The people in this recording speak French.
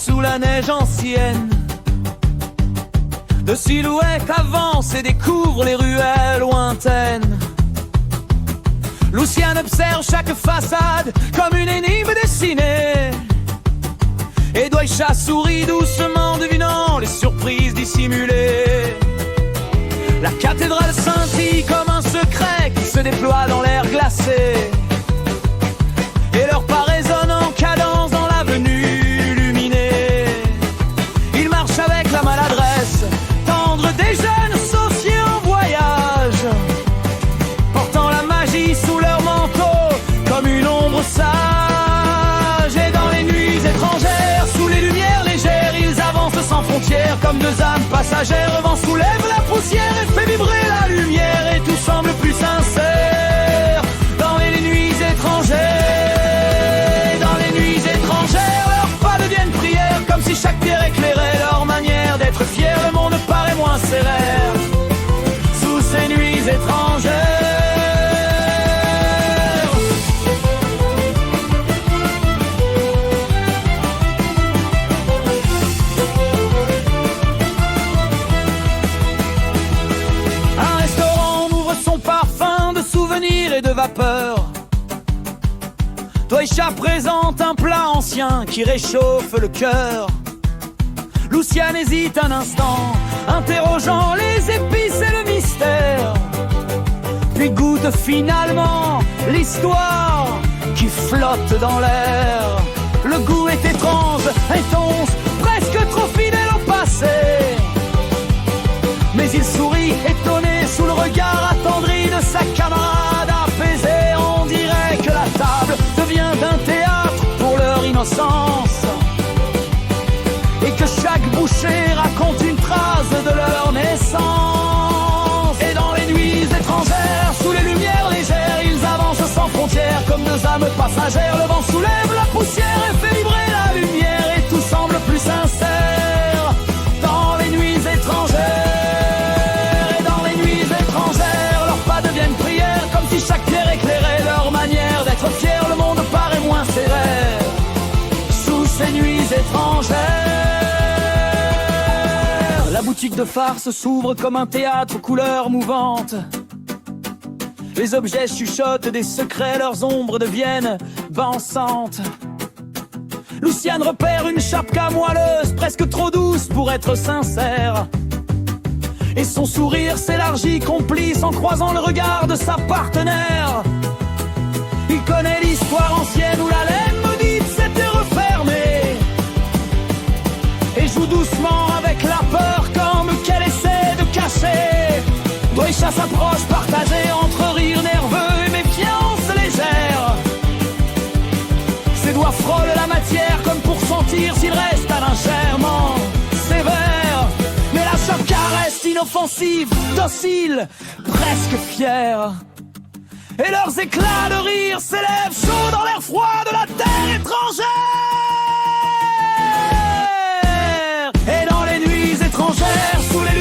sous la neige ancienne. De silhouettes avancent et découvrent les ruelles lointaines. Luciane observe chaque façade comme une énigme dessinée. Et Doisha sourit doucement, devinant les surprises dissimulées. La cathédrale scintille comme un secret qui se déploie dans l'air glacé. Et leur pas résonne en cadence dans l'avenue illuminée. Ils marchent avec la maladresse tendre des jeunes sorciers en voyage, portant la magie sous leur manteau comme une ombre sage. Et dans les nuits étrangères, sous les lumières légères, ils avancent sans frontières comme deux âmes passagères. Le vent soulève la poussière et fait vibrer la lumière, et tout semble plus sincère dans les nuits étrangères. Dans les nuits étrangères, leurs pas deviennent prières, comme si chaque pierre éclairait leur manière d'être fier. Le monde paraît moins sévère sous ces nuits étrangères. Un restaurant ouvre son parfum de souvenirs et de vapeur. Doisha présente un plat ancien qui réchauffe le cœur. Luciane hésite un instant, interrogeant les épices et le mystère. Puis goûte finalement l'histoire qui flotte dans l'air. Le goût est étrange, intense, presque trop fidèle au passé. Mais il sourit étonné sous le regard attendri de sa camarade apaisée. On dirait que la table devient un théâtre pour leur innocence, et que chaque bouchée raconte une trace de leur naissance. Et dans les nuits étrangères, sous les lumières légères, ils avancent sans frontières comme deux âmes passagères. Le vent soulève la poussière et fait vibrer la lumière, et tout semble plus sincère dans les nuits étrangères. Et dans les nuits étrangères, leurs pas deviennent prières, comme si chaque pierre éclairait leur manière d'être fier. Le monde paraît moins sévère sous ces nuits étrangères. La boutique de farce s'ouvre comme un théâtre aux couleurs mouvantes. Les objets chuchotent des secrets, leurs ombres deviennent dansantes. Luciane repère une chapka moelleuse, presque trop douce pour être sincère. Et son sourire s'élargit complice en croisant le regard de sa partenaire. Il connaît l'histoire ancienne où la laine maudite s'était refermée, et joue doucement avec la peur comme qu'elle essaie de cacher. Doisha s'approche partagée entre rire nerveux et méfiance légère. Ses doigts frôlent la matière comme pour sentir s'il reste un légèrement sévère. Mais la chapka reste inoffensive, docile, presque fière. Et leurs éclats de rire s'élèvent chaud dans l'air froid de la terre étrangère. Et dans les nuits étrangères, sous les